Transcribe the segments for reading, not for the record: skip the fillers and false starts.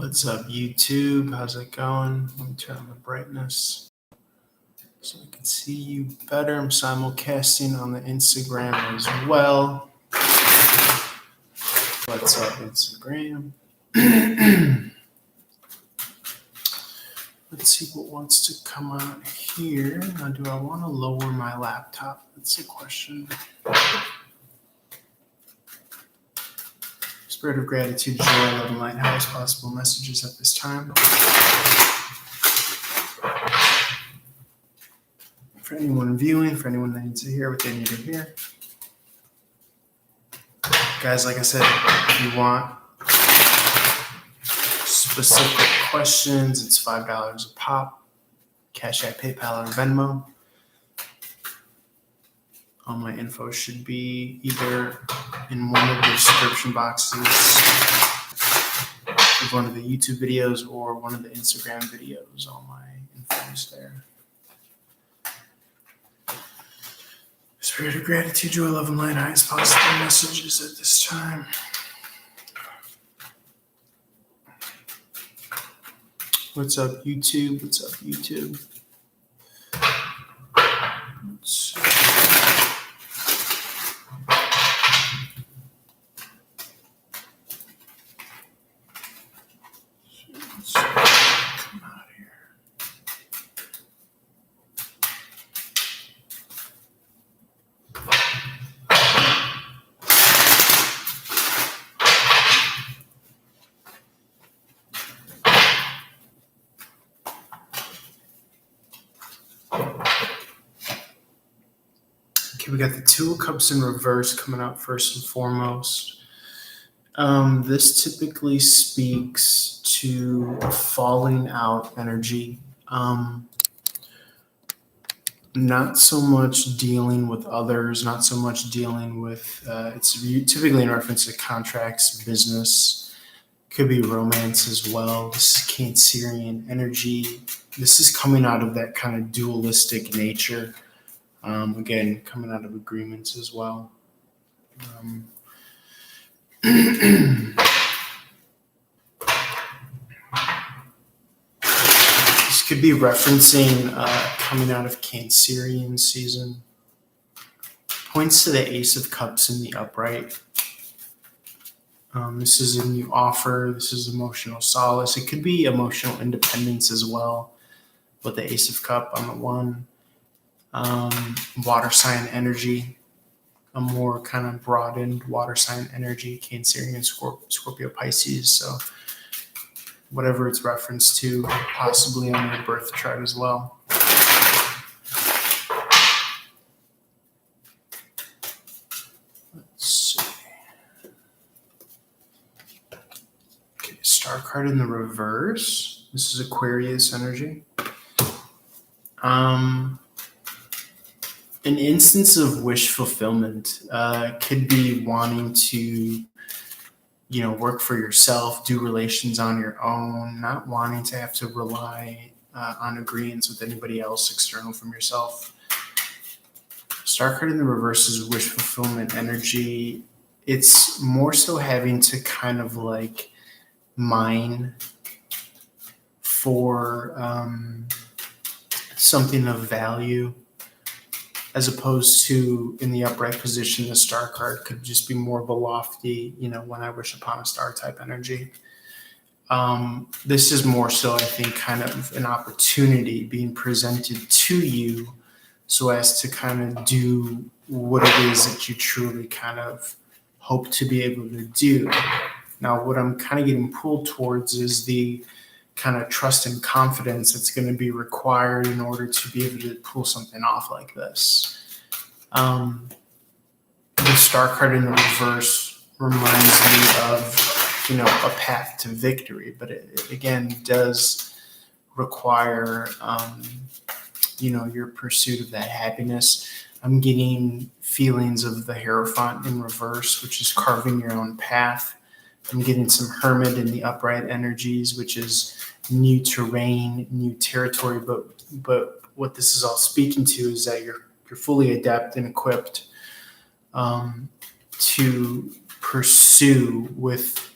What's up, YouTube? How's it going? Let me turn on the brightness so I can see you better. I'm simulcasting on the Instagram as well. What's up, Instagram? Let's see what wants to come out here. Now, do I want to lower my laptop? That's the question. Spirit of gratitude, joy, love, and light, highest possible messages at this time. For anyone viewing, for anyone that needs to hear what they need to hear. Guys, like I said, if you want specific questions, it's $5 a pop. Cash App, PayPal, or Venmo. All my info should be either in one of the description boxes of one of the YouTube videos or one of the Instagram videos. All my info is there. Spirit of gratitude, joy, love, and light, highest possible messages at this time. What's up, YouTube? What's up, YouTube? Let's see. Come out here. Okay, we got the Two of Cups in reverse coming out first and foremost. This typically speaks to a falling out energy. Not so much dealing with others, not so much dealing with, it's typically in reference to contracts, business, could be romance as well. This is Cancerian energy. This is coming out of that kind of dualistic nature. Again, coming out of agreements as well. This could be referencing coming out of Cancerian season. Points to the Ace of Cups in the upright. This is a new offer. This is emotional solace. It could be emotional independence as well with the Ace of Cup on the one. Water sign energy. A more kind of broadened water sign energy, Cancerian, Scorpio, Pisces. So whatever it's referenced to, possibly on your birth chart as well. Let's see. Okay, star card in the reverse. This is Aquarius energy. An instance of wish fulfillment could be wanting to, work for yourself, do relations on your own, not wanting to have to rely on agreements with anybody else external from yourself. Star card in the reverse is wish fulfillment energy. It's more so having to kind of like mine for something of value. As opposed to in the upright position, the star card could just be more of a lofty, when I wish upon a star type energy. This is more so, I think, kind of an opportunity being presented to you so as to kind of do what it is that you truly kind of hope to be able to do. Now, what I'm kind of getting pulled towards is the kind of trust and confidence that's going to be required in order to be able to pull something off like this. The star card in the reverse reminds me of, a path to victory, but it again does require, your pursuit of that happiness. I'm getting feelings of the Hierophant in reverse, which is carving your own path. I'm getting some Hermit in the upright energies, which is new terrain, new territory. But what this is all speaking to is that you're fully adept and equipped to pursue with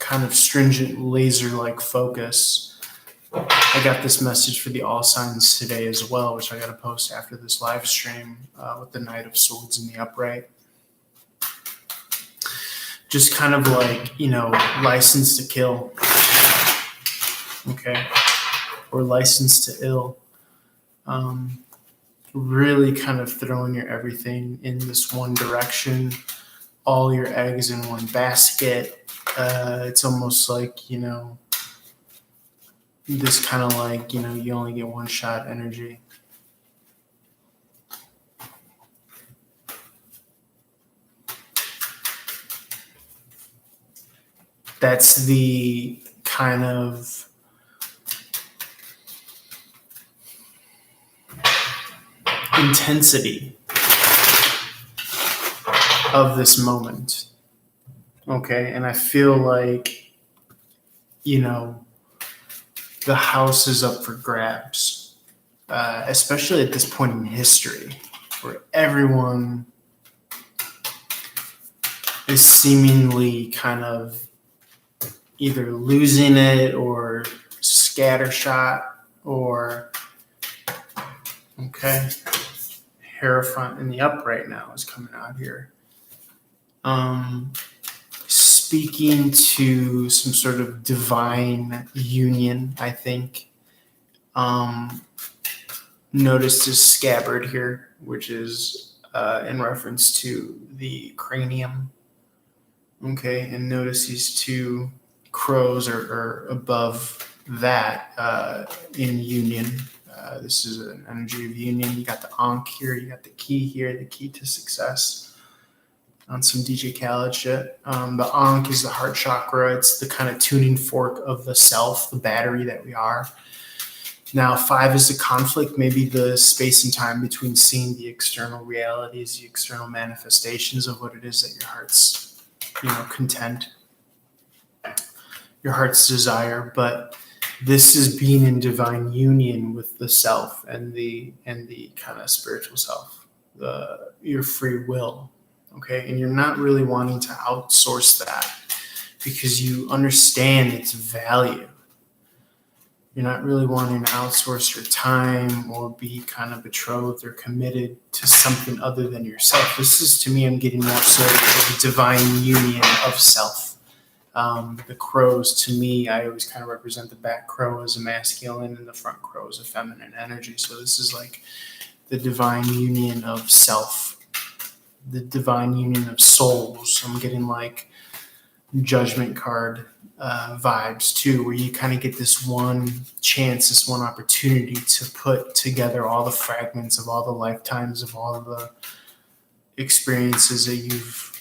kind of stringent laser-like focus. I got this message for the all signs today as well, which I got to post after this live stream with the Knight of Swords in the upright. Just kind of like, license to kill, okay, or license to ill. Really kind of throwing your everything in this one direction, all your eggs in one basket. It's almost like, this kind of like, you only get one shot energy. That's the kind of intensity of this moment. Okay, and I feel like, the house is up for grabs, especially at this point in history where everyone is seemingly kind of either losing it or scattershot or, okay, Hierophant in the upright now is coming out here. Speaking to some sort of divine union, I think. Notice this scabbard here, which is in reference to the cranium. Okay, and notice these two crows are above that in union. This is an energy of union. You got the Ankh here, you got the key here, the key to success. On some DJ Khaled shit. The Ankh is the heart chakra. It's the kind of tuning fork of the self, the battery that we are. Now, 5 is the conflict, maybe the space and time between seeing the external realities, the external manifestations of what it is that your heart's, content, your heart's desire. But this is being in divine union with the self and the kind of spiritual self, your free will. Okay, and you're not really wanting to outsource that because you understand its value. You're not really wanting to outsource your time or be kind of betrothed or committed to something other than yourself. This is, to me, I'm getting more so of a divine union of self. The crows, to me, I always kind of represent the back crow as a masculine and the front crow as a feminine energy. So this is like the divine union of self. The divine union of souls. I'm getting like judgment card vibes too, where you kind of get this one chance, this one opportunity to put together all the fragments of all the lifetimes of all of the experiences that you've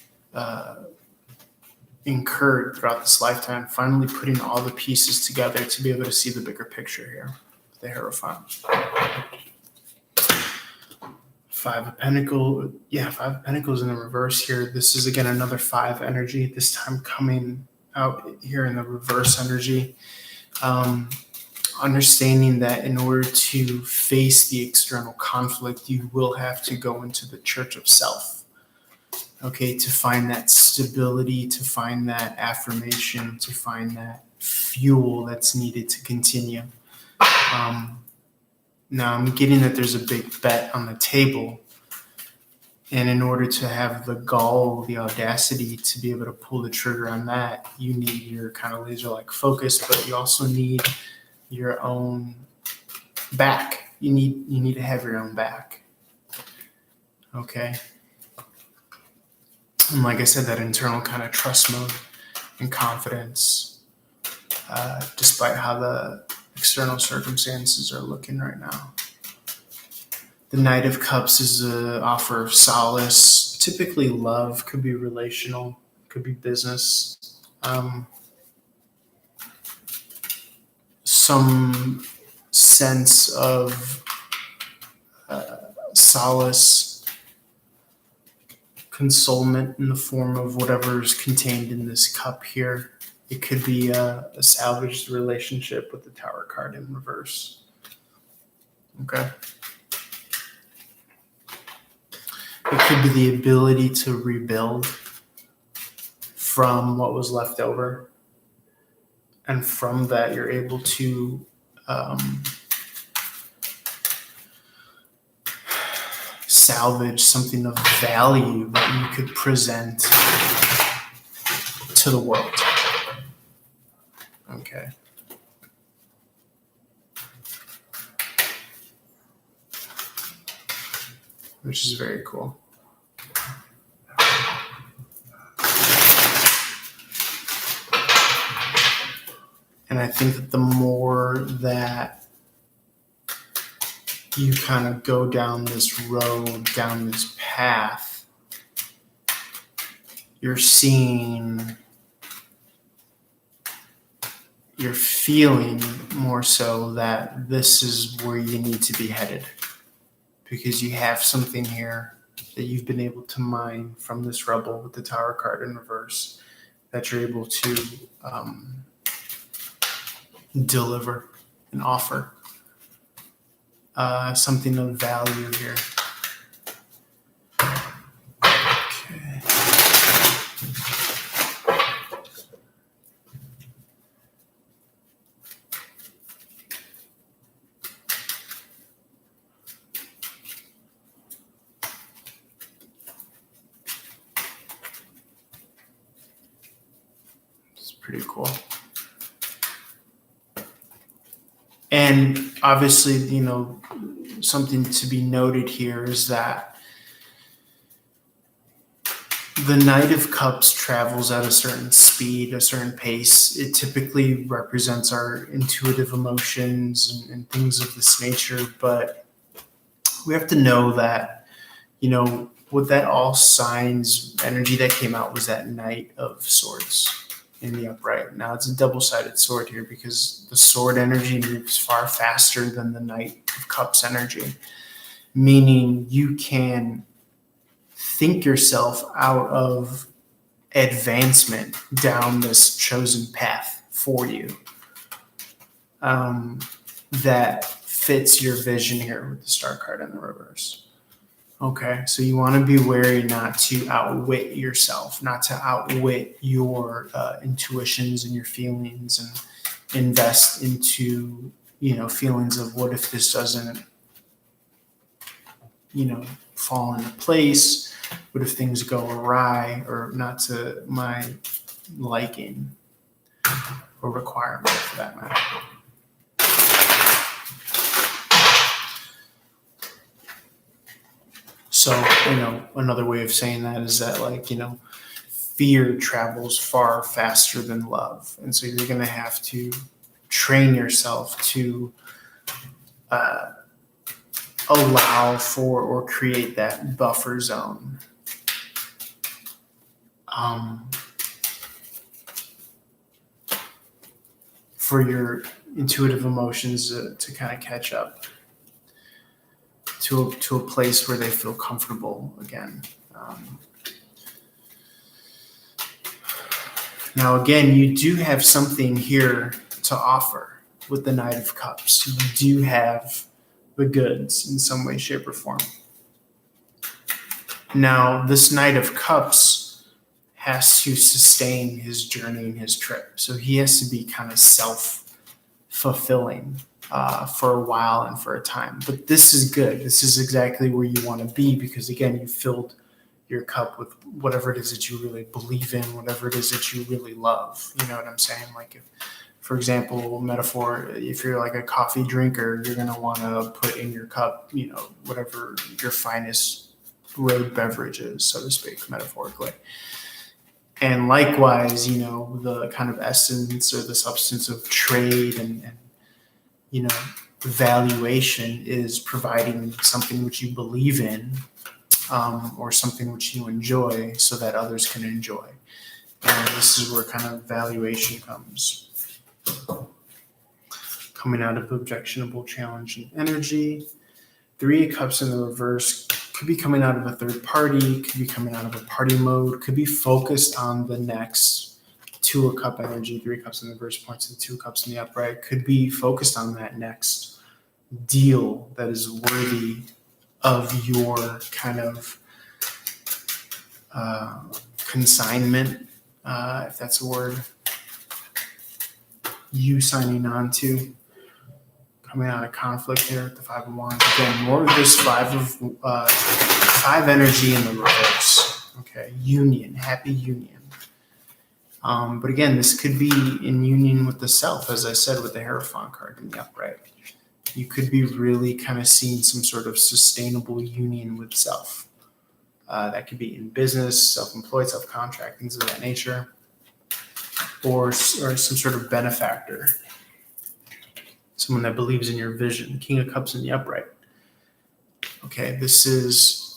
incurred throughout this lifetime, finally putting all the pieces together to be able to see the bigger picture here, the Hierophant. 5 of Pentacles, 5 of Pentacles in the reverse here. This is, again, another 5 energy, this time coming out here in the reverse energy. Understanding that in order to face the external conflict, you will have to go into the church of self, okay, to find that stability, to find that affirmation, to find that fuel that's needed to continue. Now, I'm getting that there's a big bet on the table. And in order to have the gall, the audacity to be able to pull the trigger on that, you need your kind of laser-like focus, but you also need your own back. You need to have your own back. Okay? And like I said, that internal kind of trust mode and confidence, despite how the external circumstances are looking right now. The Knight of Cups is an offer of solace. Typically love, could be relational, could be business. Some sense of solace, consolement in the form of whatever is contained in this cup here. It could be a salvaged relationship with the Tower card in reverse. Okay. It could be the ability to rebuild from what was left over. And from that, you're able to salvage something of value that you could present to the world. Okay. Which is very cool. And I think that the more that you kind of go down this road, down this path, you're seeing, you're feeling more so that this is where you need to be headed, because you have something here that you've been able to mine from this rebel with the Tower card in reverse that you're able to deliver and offer something of value here. Okay. It's pretty cool. And obviously, something to be noted here is that the Knight of Cups travels at a certain speed, a certain pace. It typically represents our intuitive emotions and things of this nature. But we have to know that, with that all signs energy that came out was that Knight of Swords in the upright. Now it's a double-sided sword here because the sword energy moves far faster than the Knight of Cups energy, meaning you can think yourself out of advancement down this chosen path for you that fits your vision here with the Star card in the reverse. Okay, so you want to be wary not to outwit yourself, not to outwit your intuitions and your feelings, and invest into, feelings of what if this doesn't, fall into place? What if things go awry or not to my liking or requirement for that matter? So, another way of saying that is that, fear travels far faster than love. And so you're going to have to train yourself to allow for or create that buffer zone. For your intuitive emotions to kind of catch up to a place where they feel comfortable again. Now, again, you do have something here to offer with the Knight of Cups. You do have the goods in some way, shape, or form. Now, this Knight of Cups has to sustain his journey and his trip. So he has to be kind of self-fulfilling for a while and for a time. But this is good. This is exactly where you want to be because, again, you filled your cup with whatever it is that you really believe in, whatever it is that you really love. You know what I'm saying? Like, if, for example, metaphor, if you're like a coffee drinker, you're going to want to put in your cup, whatever your finest road beverage is, so to speak, metaphorically. And likewise, the kind of essence or the substance of trade and valuation is providing something which you believe in, or something which you enjoy so that others can enjoy. And this is where kind of valuation comes. Coming out of objectionable, challenging energy. 3 of Cups in the reverse could be coming out of a third party, could be coming out of a party mode, could be focused on the next 2 of Cup energy. 3 of Cups in the reverse points to the 2 of Cups in the upright, could be focused on that next deal that is worthy of your kind of consignment, if that's a word. you signing on to. Coming out of conflict here with the Five of Wands. Again, more of this five energy in the reverse. Okay, union, happy union. But again, this could be in union with the self, as I said, with the Hierophant card in the upright. You could be really kind of seeing some sort of sustainable union with self. That could be in business, self-employed, self-contract, things of that nature, or some sort of benefactor. Someone that believes in your vision. King of Cups in the upright. Okay, this is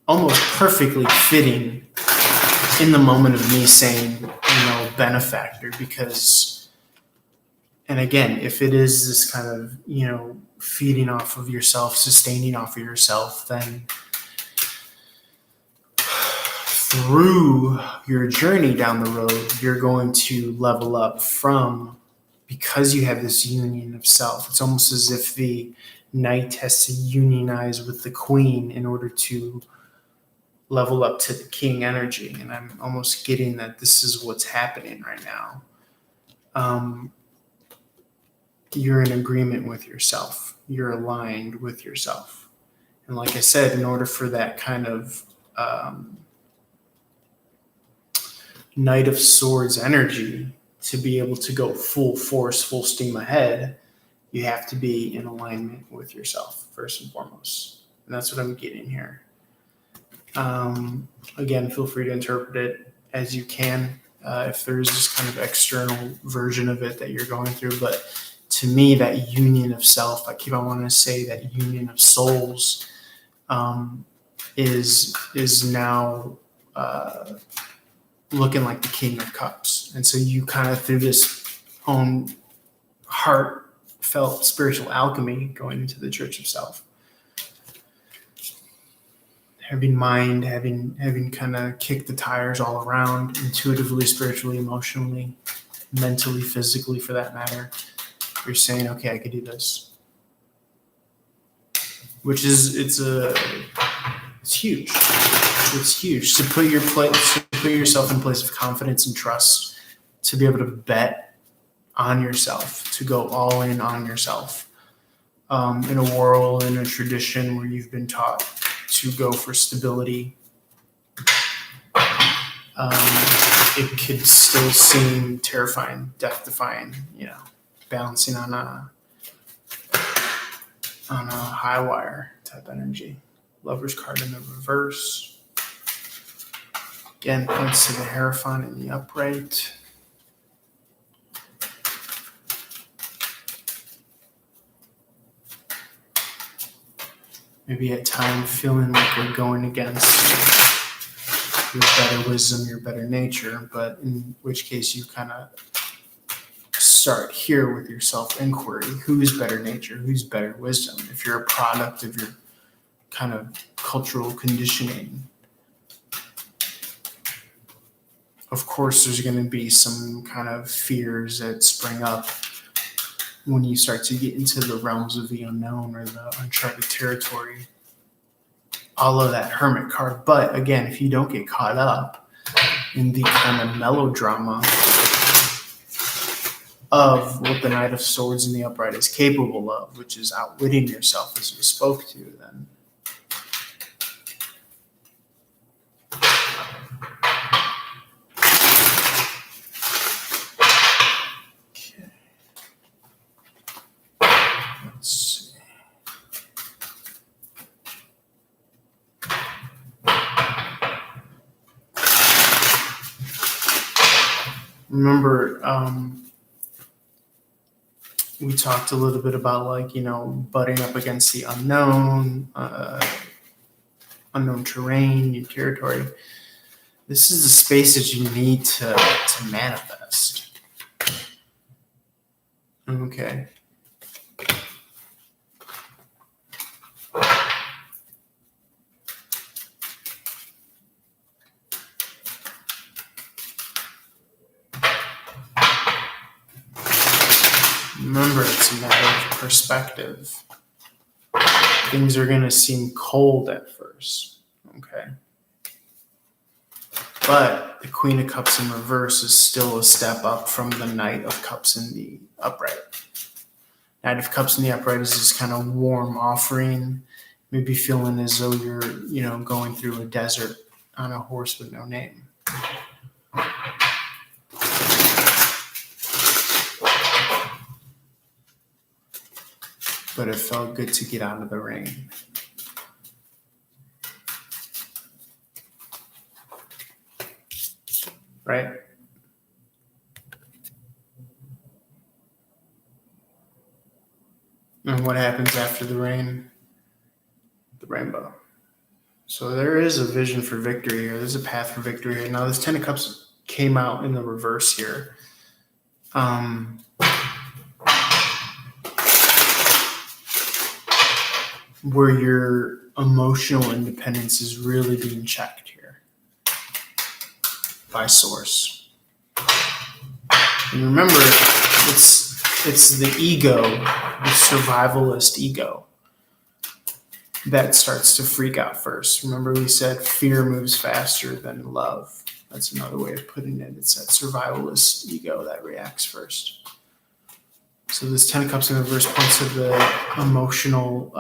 almost perfectly fitting in the moment of me saying, benefactor, because, and again, if it is this kind of, feeding off of yourself, sustaining off of yourself, then through your journey down the road, you're going to level up because you have this union of self. It's almost as if the knight has to unionize with the queen in order to level up to the king energy. And I'm almost getting that this is what's happening right now. You're in agreement with yourself. You're aligned with yourself. And like I said, in order for that kind of Knight of Swords energy to be able to go full force, full steam ahead, you have to be in alignment with yourself first and foremost. And that's what I'm getting here. Again, feel free to interpret it as you can. If there is this kind of external version of it that you're going through. But to me, that union of self, I wanting to say that union of souls is now looking like the King of Cups. And so you kind of, through this own heartfelt spiritual alchemy, going into the Church of Self. Having kind of kicked the tires all around, intuitively, spiritually, emotionally, mentally, physically, for that matter. You're saying, okay, I could do this. Which is, it's huge. It's huge to put yourself in a place of confidence and trust, to be able to bet on yourself, to go all in on yourself. In a world, in a tradition where you've been taught to go for stability, it could still seem terrifying, death-defying, balancing on a high wire type energy. Lover's card in the reverse. Again, points to the Hierophant in the upright. Maybe at times feeling like we're going against your better wisdom, your better nature, but in which case you kind of start here with your self-inquiry. Who's better nature? Who's better wisdom? If you're a product of your kind of cultural conditioning, of course there's going to be some kind of fears that spring up when you start to get into the realms of the unknown or the uncharted territory. All of that Hermit card. But again, if you don't get caught up in the kind of melodrama of what the Knight of Swords in the upright is capable of, which is outwitting yourself, as we spoke to, then remember, we talked a little bit about butting up against the unknown, unknown terrain, new territory. This is the space that you need to manifest. Okay. Remember, it's a matter of perspective. Things are going to seem cold at first, okay? But But the Queen of Cups in reverse is still a step up from the Knight of Cups in the upright. Knight of Cups in the upright is this kind of warm offering, maybe feeling as though you're, going through a desert on a horse with no name. But it felt good to get out of the rain. Right? And what happens after the rain? The rainbow. So there is a vision for victory here. There's a path for victory here. Now, this Ten of Cups came out in the reverse here. Where your emotional independence is really being checked here by Source. And remember, it's the ego, the survivalist ego, that starts to freak out first. Remember, we said fear moves faster than love. That's another way of putting it. It's that survivalist ego that reacts first. So this Ten of Cups in reverse points to the emotional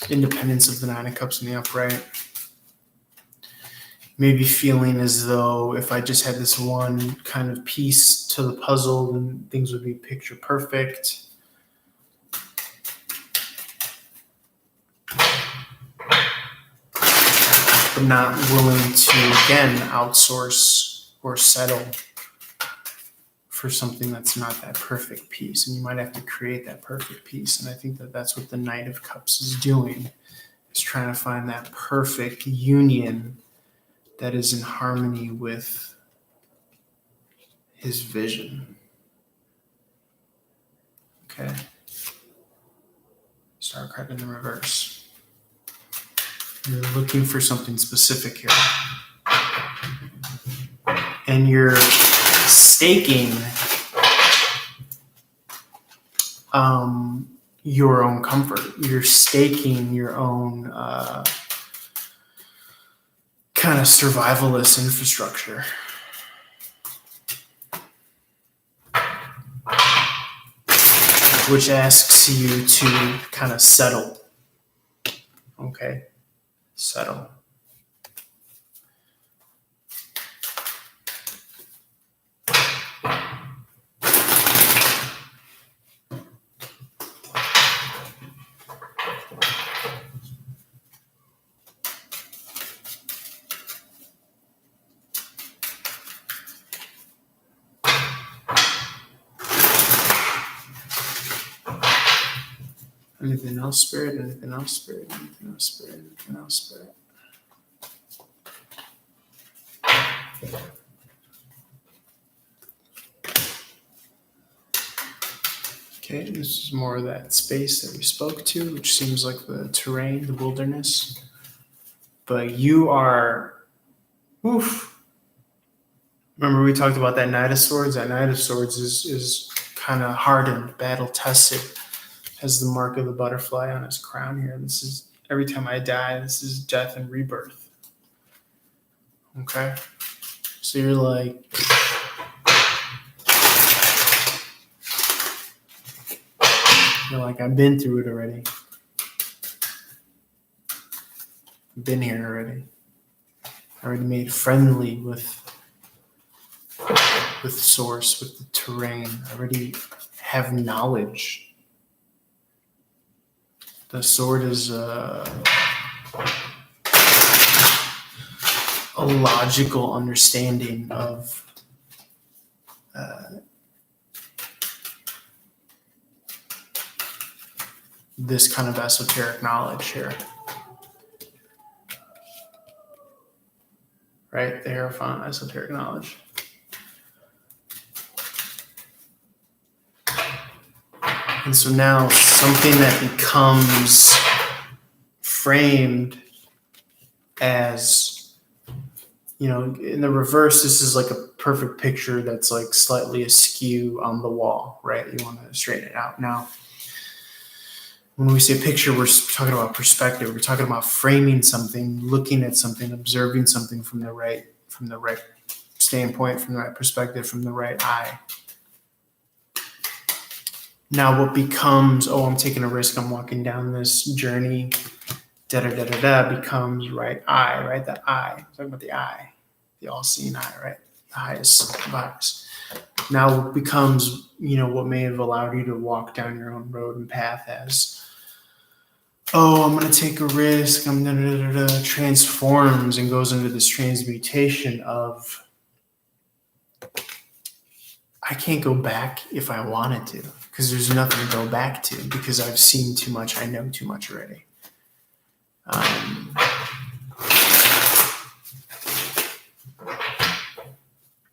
independence of the Nine of Cups in the upright. Maybe feeling as though if I just had this one kind of piece to the puzzle, then things would be picture perfect. But not willing to, again, outsource or settle for something that's not that perfect piece. And you might have to create that perfect piece. And I think that that's what the Knight of Cups is doing, is trying to find that perfect union that is in harmony with his vision. Okay. Star card in the reverse. You're looking for something specific here. And you're staking your own comfort. You're staking your own kind of survivalist infrastructure. Which asks you to kind of settle. Okay? Settle. Anything else, Spirit? Anything else, Spirit? Anything else, Spirit? Anything else, Spirit? Okay, this is more of that space that we spoke to, which seems like the terrain, the wilderness. But you are, remember we talked about that Knight of Swords? That Knight of Swords is kind of hardened, battle-tested, has the mark of the butterfly on his crown here. This is, every time I die, this is death and rebirth. Okay? So you're like, I've been through it already. I've been here already. I already made friendly with Source, with the terrain. I already have knowledge. The sword is a logical understanding of this kind of esoteric knowledge here. Right? The Hierophant, esoteric knowledge. And so now something that becomes framed as, in the reverse, this is like a perfect picture that's like slightly askew on the wall, right? You want to straighten it out. Now, when we say picture, we're talking about perspective. We're talking about framing something, looking at something, observing something from right standpoint, from the right perspective, from the right eye. Now what becomes, I'm taking a risk, I'm walking down this journey, becomes right eye, right? The eye. I'm talking about the eye, the all-seeing eye, right? The highest of eyes. Now what becomes, what may have allowed you to walk down your own road and path as, I'm going to take a risk, transforms and goes into this transmutation of, I can't go back if I wanted to, because there's nothing to go back to, because I've seen too much, I know too much already.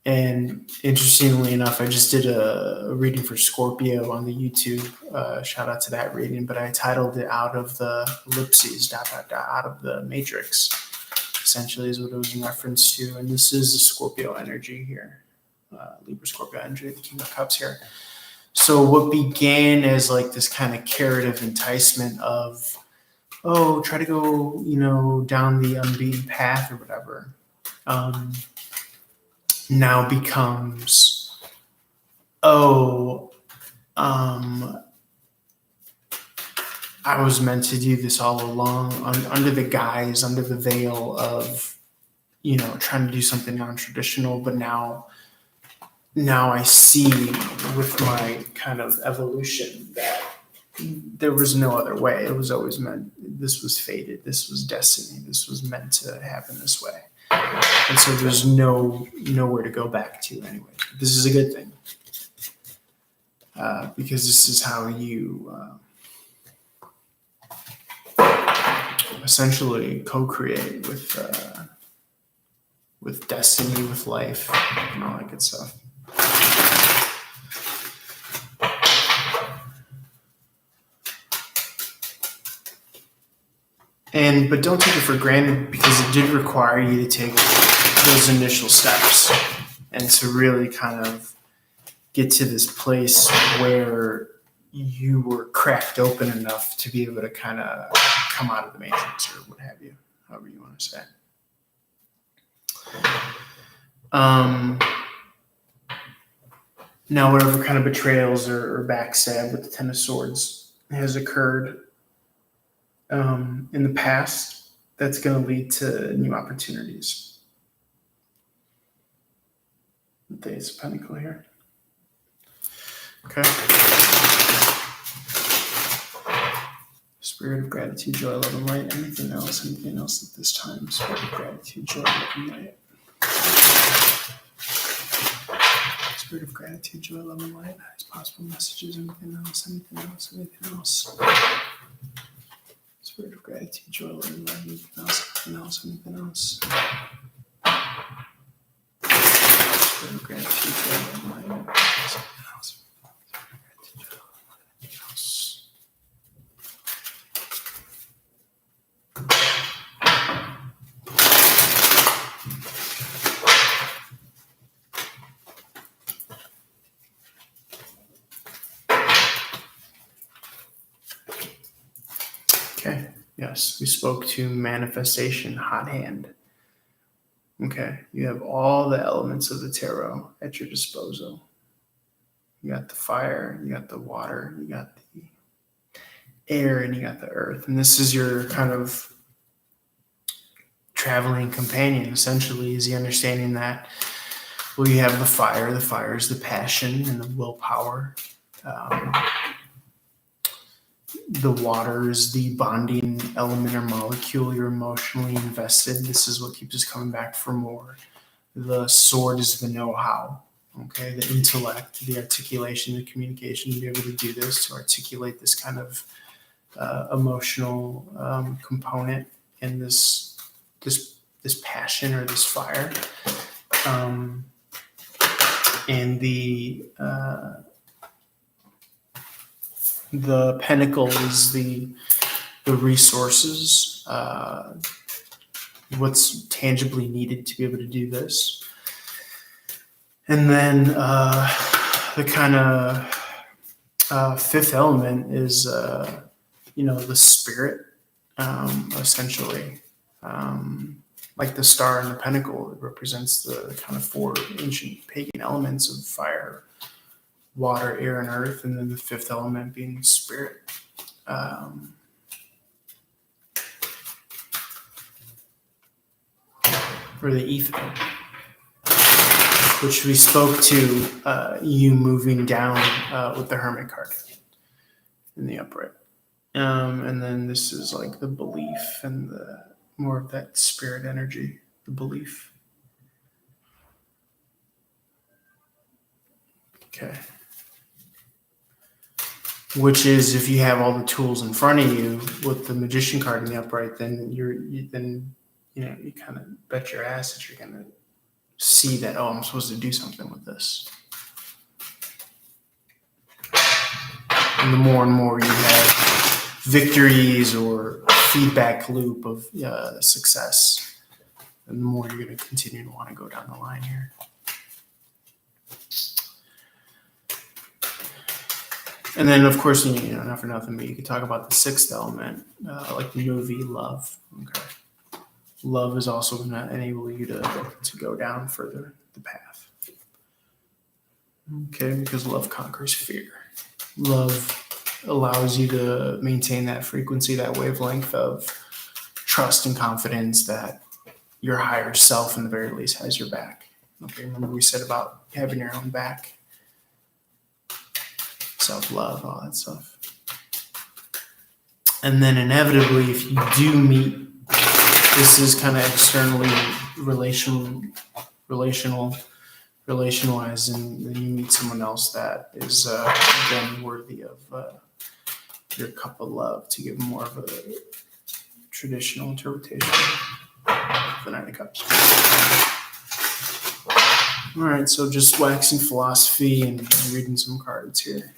And interestingly enough, I just did a reading for Scorpio on the YouTube. Shout out to that reading, but I titled it "Out of the Ellipses, out of the Matrix." Essentially, is what it was in reference to, and this is the Scorpio energy here, Libra Scorpio energy, the King of Cups here. So, what began as like this kind of carrot of enticement of, try to go, down the unbeaten path or whatever. Now becomes, I was meant to do this all along under the guise, under the veil of, trying to do something non-traditional, but now I see with my kind of evolution that there was no other way. It was always meant, this was fated, this was destiny, this was meant to happen this way. And so there's nowhere to go back to anyway. This is a good thing, because this is how you essentially co-create with destiny, with life, and all that good stuff. But don't take it for granted, because it did require you to take those initial steps and to really kind of get to this place where you were cracked open enough to be able to kind of come out of the matrix, or what have you, however you want to say. Now, whatever kind of betrayals or backstab with the Ten of Swords has occurred in the past, that's going to lead to new opportunities. The Ace of Pentacles here. Okay. Spirit of gratitude, joy, love, and light. Anything else at this time? Spirit of gratitude, joy, love, and light. Spirit of gratitude, joy, love, and light. Highest possible messages. Anything else? Spirit of gratitude, joy, love, and light. Anything else? Spirit of gratitude, joy, love, and light. Anything else? Okay, yes, we spoke to manifestation, hot hand. Okay, you have all the elements of the tarot at your disposal. You got the fire, you got the water, you got the air, and you got the earth. And this is your kind of traveling companion, essentially, is the understanding that, well, you have the fire. The fire is the passion and the willpower. The water is the bonding element or molecule. You're emotionally invested. This is what keeps us coming back for more. The sword is the know-how, okay? The intellect, the articulation, the communication, to be able to do this, to articulate this kind of emotional component and this passion or this fire. And the pentacle is the resources, what's tangibly needed to be able to do this. And then the kind of fifth element is, the spirit, essentially. like the star and the pentacle. It represents the kind of 4 ancient pagan elements of fire, water, air, and earth, and then the 5th element being spirit. Or the ether, which we spoke to you moving down with the Hermit card in the upright. And then this is like the belief and the more of that spirit energy, the belief. Okay. Which is, if you have all the tools in front of you with the Magician card in the upright, then you kind of bet your ass that you're going to see that, oh, I'm supposed to do something with this. And the more and more you have victories or feedback loop of success, and the more you're going to continue to want to go down the line here. And then, of course, not for nothing, but you could talk about the 6th element, like the movie Love. Okay. Love is also going to enable you to go down further the path. Okay, because love conquers fear. Love allows you to maintain that frequency, that wavelength of trust and confidence that your higher self, in the very least, has your back. Okay, remember we said about having your own back, self-love, all that stuff. And then inevitably, if you do meet, this is kind of externally relationalized, and then you meet someone else that is again worthy of your cup of love, to give more of a traditional interpretation of the Knight of Cups. All right, so just waxing philosophy and reading some cards here.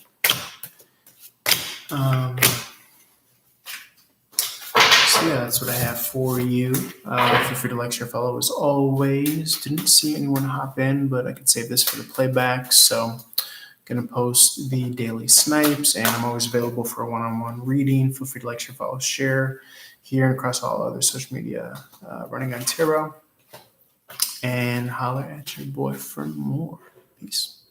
So yeah, that's what I have for you. Feel free to like, share, follow as always. Didn't see anyone hop in, but I could save this for the playback. So going to post the daily snipes, and I'm always available for a one-on-one reading. Feel free to like, share, follow, share here and across all other social media, Running on Tarot, and holler at your boy for more. Peace.